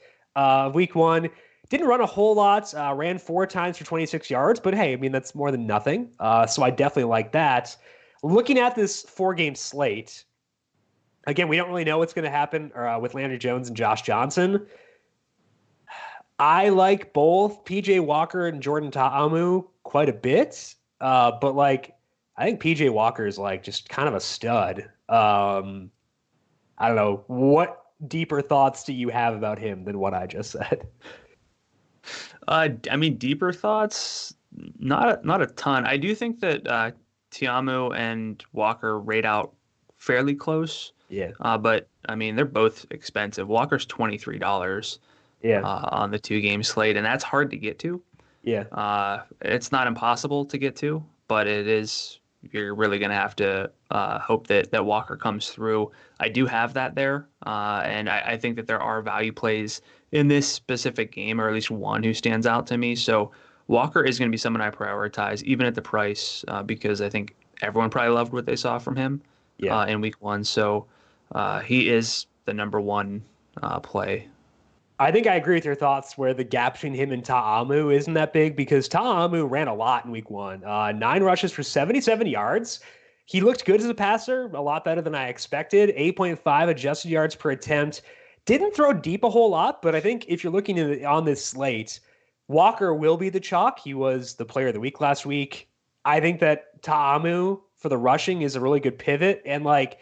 week 1. Didn't run a whole lot, ran 4 times for 26 yards, but hey, I mean, that's more than nothing. So I definitely like that. Looking at this 4-game slate, again, we don't really know what's going to happen with Landry Jones and Josh Johnson. I like both PJ Walker and Jordan Ta'amu quite a bit, but like I think PJ Walker is like just kind of a stud. I don't know, what deeper thoughts do you have about him than what I just said? I mean, deeper thoughts, not a ton. I do think that Tiamu and Walker rate out fairly close. Yeah. But I mean, they're both expensive. Walker's $23. Yeah. On the 2-game slate, and that's hard to get to. Yeah. It's not impossible to get to, but you're really going to have to hope that Walker comes through. I do have that there, and I think that there are value plays in this specific game, or at least one who stands out to me. So Walker is going to be someone I prioritize, even at the price, because I think everyone probably loved what they saw from him in week 1. So he is the number 1 play. I think I agree with your thoughts where the gap between him and Ta'amu isn't that big, because Ta'amu ran a lot in week 1. 9 rushes for 77 yards. He looked good as a passer, a lot better than I expected. 8.5 adjusted yards per attempt. Didn't throw deep a whole lot, but I think if you're looking on this slate, Walker will be the chalk. He was the player of the week last week. I think that Ta'amu for the rushing is a really good pivot. And like,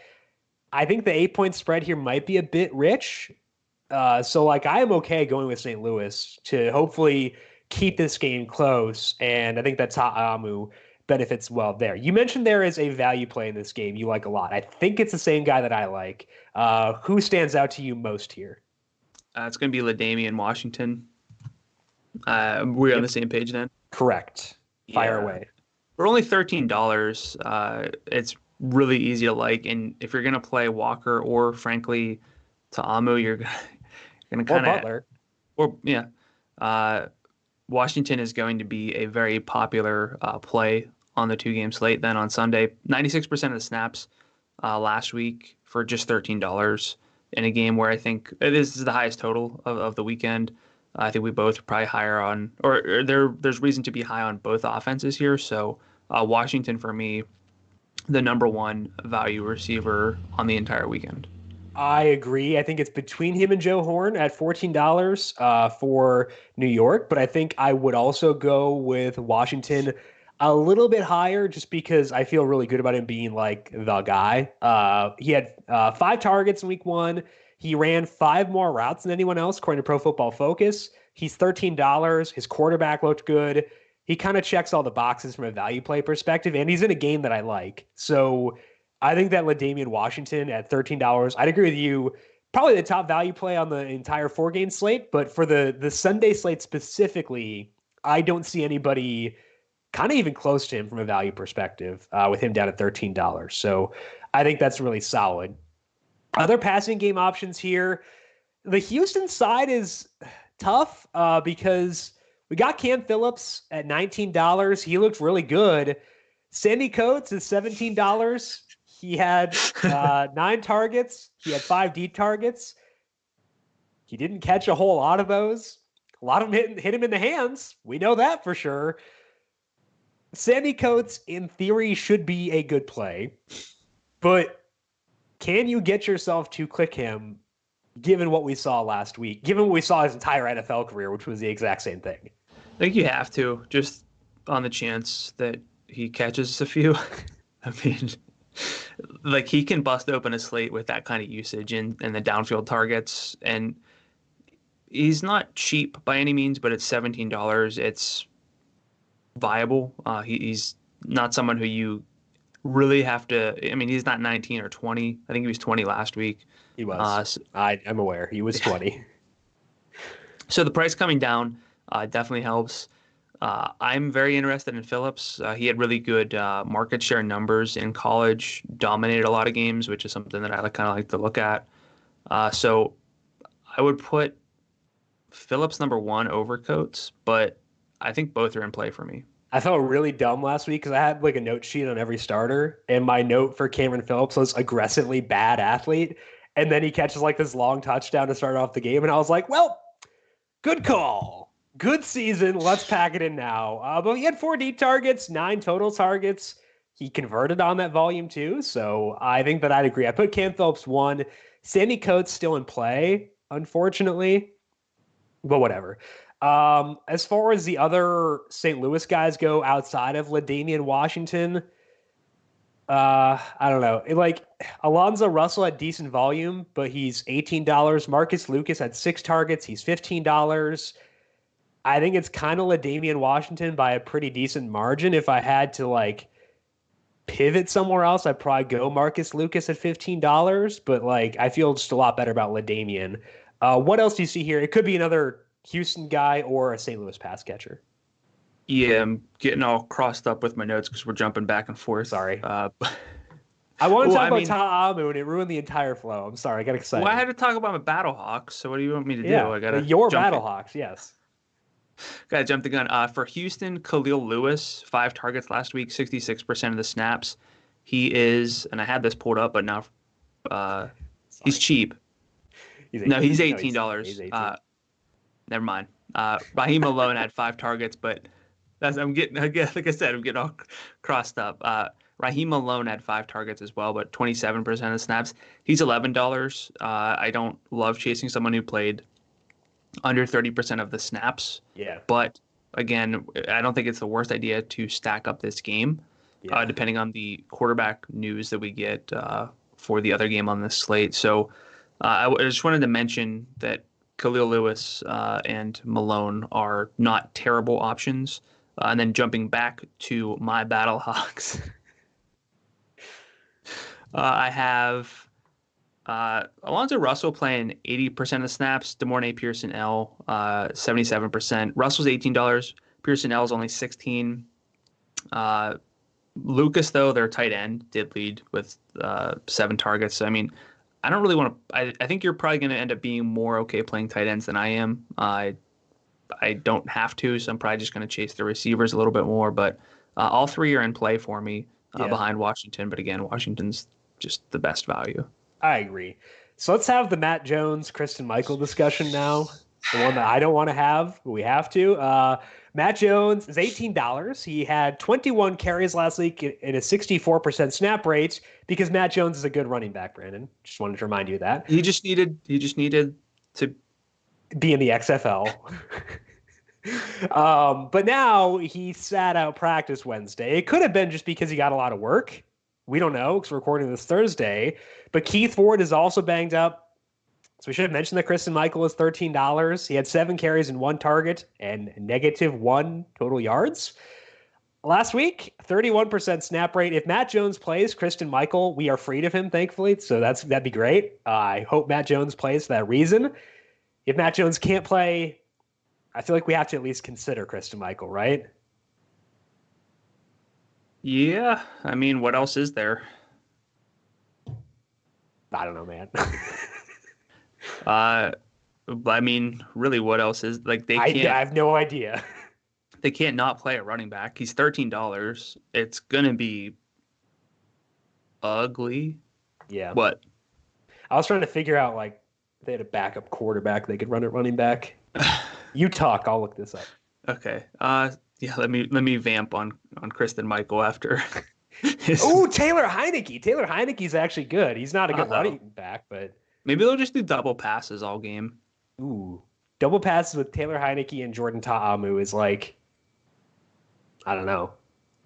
I think the 8-point spread here might be a bit rich. So like I am okay going with St. Louis to hopefully keep this game close, and I think that Ta'amu benefits well there. You mentioned there is a value play in this game you like a lot. I think it's the same guy that I like. Who stands out to you most here? It's going to be LaDainian Washington. We're on the same page then? Correct. Fire away. For only $13, it's really easy to like, and if you're going to play Walker or frankly Ta'amu, you're going to kind of Butler. Washington is going to be a very popular play on the 2-game slate. Then on Sunday, 96% of the snaps last week for just $13 in a game where I think this is the highest total of the weekend. I think we both are probably higher on, or there's reason to be high on both offenses here. So Washington for me, the number 1 value receiver on the entire weekend. I agree. I think it's between him and Joe Horn at $14 for New York, but I think I would also go with Washington a little bit higher just because I feel really good about him being like the guy. He had 5 targets in week 1. He ran 5 more routes than anyone else, according to Pro Football Focus. He's $13. His quarterback looked good. He kind of checks all the boxes from a value play perspective, and he's in a game that I like. So I think that LaDainian Washington at $13, I'd agree with you, probably the top value play on the entire 4-game slate. But for the Sunday slate specifically, I don't see anybody kind of even close to him from a value perspective with him down at $13. So I think that's really solid. Other passing game options here. The Houston side is tough because we got Cam Phillips at $19. He looked really good. Sandy Coates is $17. He had 9 targets. He had 5 deep targets. He didn't catch a whole lot of those. A lot of them hit him in the hands. We know that for sure. Sandy Coates, in theory, should be a good play. But can you get yourself to click him given what we saw last week, given what we saw his entire NFL career, which was the exact same thing. I think you have to, just on the chance that he catches a few. I mean, like he can bust open a slate with that kind of usage and the downfield targets. And he's not cheap by any means, but it's $17. It's viable. He's not someone who you really have to. I mean, he's not 19 or 20. I think he was 20 last week. He was. I'm aware. He was 20. So the price coming down definitely helps. I'm very interested in Phillips. He had really good market share numbers in college, dominated a lot of games, which is something that I kind of like to look at. So I would put Phillips number one over Coates, but I think both are in play for me. I felt really dumb last week because I had like a note sheet on every starter, and my note for Cameron Phillips was aggressively bad athlete. And then he catches like this long touchdown to start off the game, and I was like, well, good call. Good season. Let's pack it in now. But he had 4 deep targets, 9 total targets. He converted on that volume too. So I think that I'd agree. I put Cam Phillips 1. Sandy Coates still in play, unfortunately. But whatever. As far as the other St. Louis guys go outside of LaDainian Washington, I don't know. Like Alonzo Russell had decent volume, but he's $18. Marcus Lucas had 6 targets. He's $15. I think it's kind of LaDainian Washington by a pretty decent margin. If I had to like pivot somewhere else, I'd probably go Marcus Lucas at $15. But like I feel just a lot better about LaDainian. What else do you see here? It could be another Houston guy or a St. Louis pass catcher. Yeah, I'm getting all crossed up with my notes because we're jumping back and forth. Sorry. I want to talk about Ta'amu, and it ruined the entire flow. I'm sorry. I got excited. Well, I had to talk about my Battlehawks, so what do you want me to do? Yeah, I gotta your Battlehawks, yes. Gotta jump the gun. For Houston, Khalil Lewis, 5 targets last week, 66% of the snaps. He is, and I had this pulled up, but now he's cheap. He's $18. He's 18. Never mind. Raheem Malone had 5 targets, but I'm getting all crossed up. Raheem Malone had 5 targets as well, but 27% of the snaps. He's $11. I don't love chasing someone who played under 30% of the snaps. Yeah. But again, I don't think it's the worst idea to stack up this game, depending on the quarterback news that we get for the other game on this slate. So I just wanted to mention that Khalil Lewis and Malone are not terrible options. And then jumping back to my Battlehawks, I have Alonzo Russell playing 80% of snaps, DeMornay Pearson L 77%. Russell's $18. Pearson L is only 16. Lucas, though, their tight end, did lead with 7 targets. So, I mean, I don't really want to. I think you're probably going to end up being more okay playing tight ends than I am. I don't have to, so I'm probably just going to chase the receivers a little bit more. But all 3 are in play for me behind Washington. But again, Washington's just the best value. I agree. So let's have the Matt Jones, Kristen Michael discussion now. The one that I don't want to have, but we have to. Matt Jones is $18. He had 21 carries last week and a 64% snap rate because Matt Jones is a good running back, Brandon. Just wanted to remind you of that. He just needed to be in the XFL. But now he sat out practice Wednesday. It could have been just because he got a lot of work. We don't know because we're recording this Thursday. But Keith Ford is also banged up. So we should have mentioned that Kristen Michael is $13. He had 7 carries and 1 target and -1 total yards. Last week, 31% snap rate. If Matt Jones plays, Kristen Michael, we are freed of him, thankfully. So that'd be great. I hope Matt Jones plays for that reason. If Matt Jones can't play, I feel like we have to at least consider Kristen Michael, right? Yeah. I mean, what else is there? I don't know, man. I mean, really, what else is like they can't? I have no idea. They can't not play a running back. He's $13. It's gonna be ugly. Yeah. What? I was trying to figure out like if they had a backup quarterback they could run at running back. You talk. I'll look this up. Okay. Yeah. Let me vamp on Kristen Michael after. Oh, Taylor Heineke. Taylor Heineke's actually good. He's not a good running back, but Maybe they'll just do double passes all game. Ooh, double passes with Taylor Heineke and Jordan Ta'amu is like, I don't know,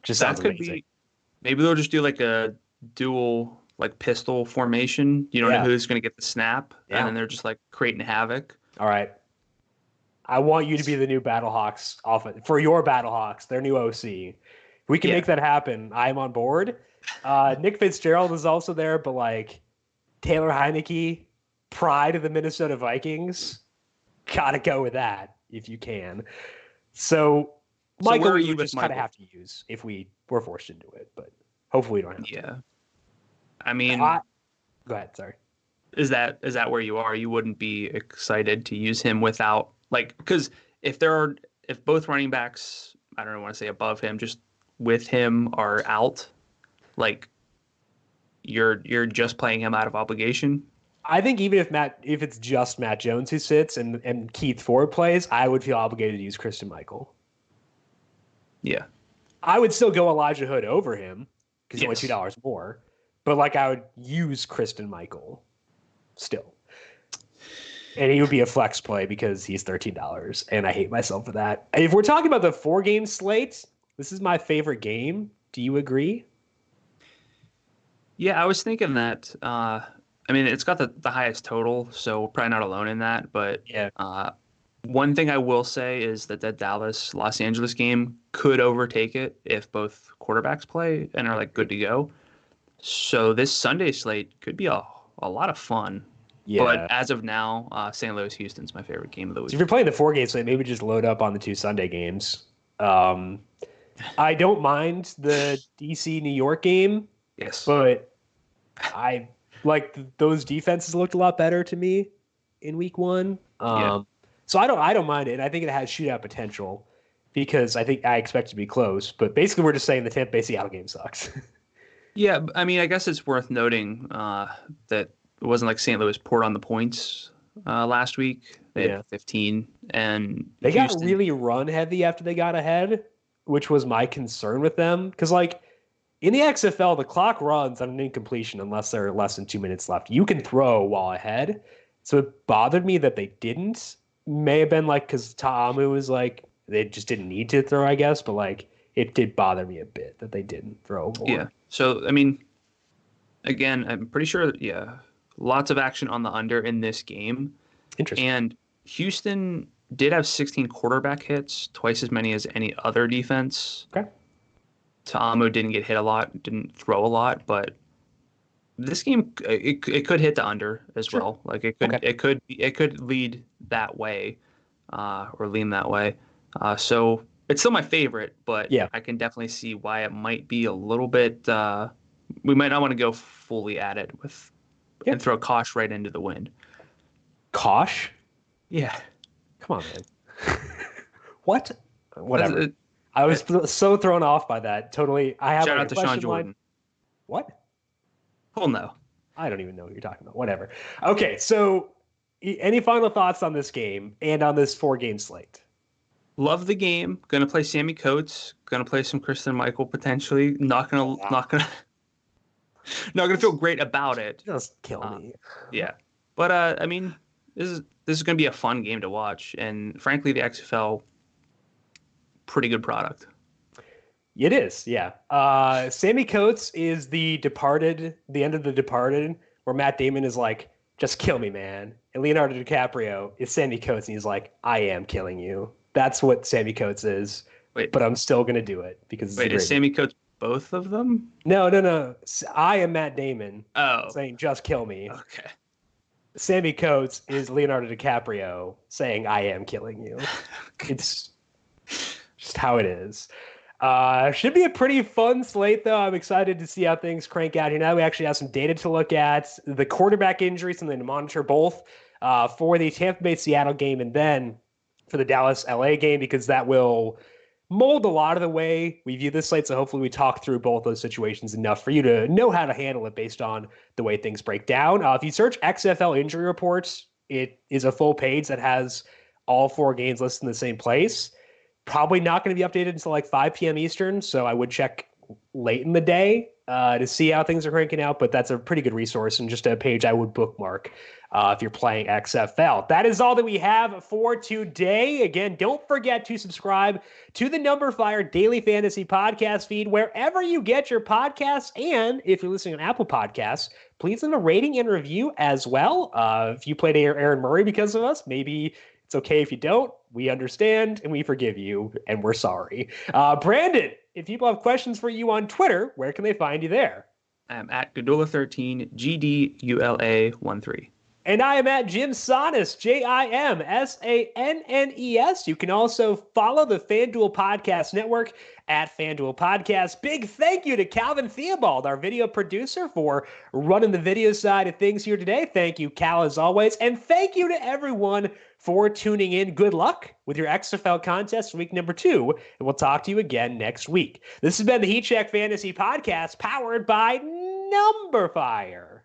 just That sounds could amazing. be. Maybe they'll just do like a dual like pistol formation. You don't know Yeah, who's going to get the snap, and yeah. then they're just like creating havoc. All right. I want you to be the new Battlehawks offense for your Battlehawks, their new OC. If we can Yeah, make that happen, I'm on board. Nick Fitzgerald is also there, but like Taylor Heineke, pride of the Minnesota Vikings, gotta go with that if you can. So So Michael, where are we you would with just kind of Michael? have to use if we were forced into it, but hopefully we don't have Yeah, to. I mean, Go ahead. Sorry. is that where you are? You wouldn't be excited to use him without like because if both running backs, I don't want to say above him, just with him are out, like you're just playing him out of obligation. I think even if it's just Matt Jones who sits and Keith Ford plays, I would feel obligated to use Christian Michael. Yeah. I would still go Elijah Hood over him because he's only Yes. $2 more, but like I would use Christian Michael still, and he would be a flex play because he's $13, and I hate myself for that. If we're talking about the 4-game slate, this is my favorite game. Do you agree? Yeah, I was thinking that. I mean, it's got the highest total, so we're probably not alone in that. But Yeah. one thing I will say is that Dallas Los Angeles game could overtake it if both quarterbacks play and are like good to go. So this Sunday slate could be a lot of fun. But Yeah. as of now, St. Louis Houston's my favorite game of the So if week. you're playing the 4-game slate, maybe just load up on the 2 Sunday games. I don't mind the DC New York game, Yes. but I like those defenses looked a lot better to me in week 1. Yeah. So I don't mind it. I think it has shootout potential because I expect it to be close. But basically, we're just saying the Tampa Bay Seattle game sucks. Yeah, I mean, I guess it's worth noting that it wasn't like St. Louis poured on the points last week. They Yeah. had 15, and They got Houston. really run heavy after they got ahead, which was my concern with them. Because like in the XFL, the clock runs on an incompletion unless there are less than 2 minutes left. You can throw while ahead. So it bothered me that they didn't. May have been like because Ta'amu was like they just didn't need to throw, I guess, but like it did bother me a bit that they didn't throw more. Yeah. So, I mean, again, I'm pretty sure, yeah, lots of action on the under in this game. Interesting. And Houston did have 16 quarterback hits, twice as many as any other defense. Okay. Ta'amu didn't get hit a lot, didn't throw a lot, but this game it could hit the under as Sure. well. Like Okay. it could lead that way, or lean that way. So it's still my favorite, but Yeah. I can definitely see why it might be a little bit. We might not want to go fully at it with Yeah. and throw Kosh right into the wind. Kosh? Yeah. Come on, man. What? Whatever. It- I was so thrown off by that. Totally. I have Shout like out a to Sean question Jordan. line. What? Well, no. I don't even know what you're talking about. Whatever. Okay, so any final thoughts on this game and on this 4-game slate? Love the game. Gonna play Sammy Coates. Gonna play some Kristen Michael potentially. Not gonna not gonna feel great about it. Just kill me. Yeah, but I mean, this is gonna be a fun game to watch, and frankly, the XFL pretty good product. It is, yeah. Sammy Coates is the end of The Departed, where Matt Damon is like, just kill me, man. And Leonardo DiCaprio is Sammy Coates, and he's like, I am killing you. That's what Sammy Coates is. Wait, but I'm still going to do it because it's wait, is Sammy Coates both of them? No. I am Matt Damon Oh, saying, just kill me. okay. Sammy Coates is Leonardo DiCaprio saying, I am killing you. It's just how it is. Should be a pretty fun slate, though. I'm excited to see how things crank out here. Now we actually have some data to look at. The quarterback injuries, something to monitor both for the Tampa Bay Seattle game and then for the Dallas LA game, because that will mold a lot of the way we view this slate. So hopefully we talk through both those situations enough for you to know how to handle it based on the way things break down. If you search XFL injury reports, it is a full page that has all 4 games listed in the same place. Probably not going to be updated until like 5 p.m. Eastern, so I would check late in the day to see how things are cranking out, but that's a pretty good resource and just a page I would bookmark if you're playing XFL. That is all that we have for today. Again, don't forget to subscribe to the Number Fire Daily Fantasy Podcast feed wherever you get your podcasts. And if you're listening on Apple Podcasts, please leave a rating and review as well. If you played Aaron Murray because of us, maybe it's okay if you don't. We understand and we forgive you, and we're sorry. Brandon, if people have questions for you on Twitter, where can they find you there? I'm at Gdula13, GDULA13. And I am at Jim Sannes, JIMSANNES. You can also follow the FanDuel Podcast Network at FanDuel Podcast. Big thank you to Calvin Theobald, our video producer, for running the video side of things here today. Thank you, Cal, as always. And thank you to everyone for tuning in. Good luck with your XFL contest week number 2. And we'll talk to you again next week. This has been the Heat Check Fantasy Podcast, powered by Number Fire.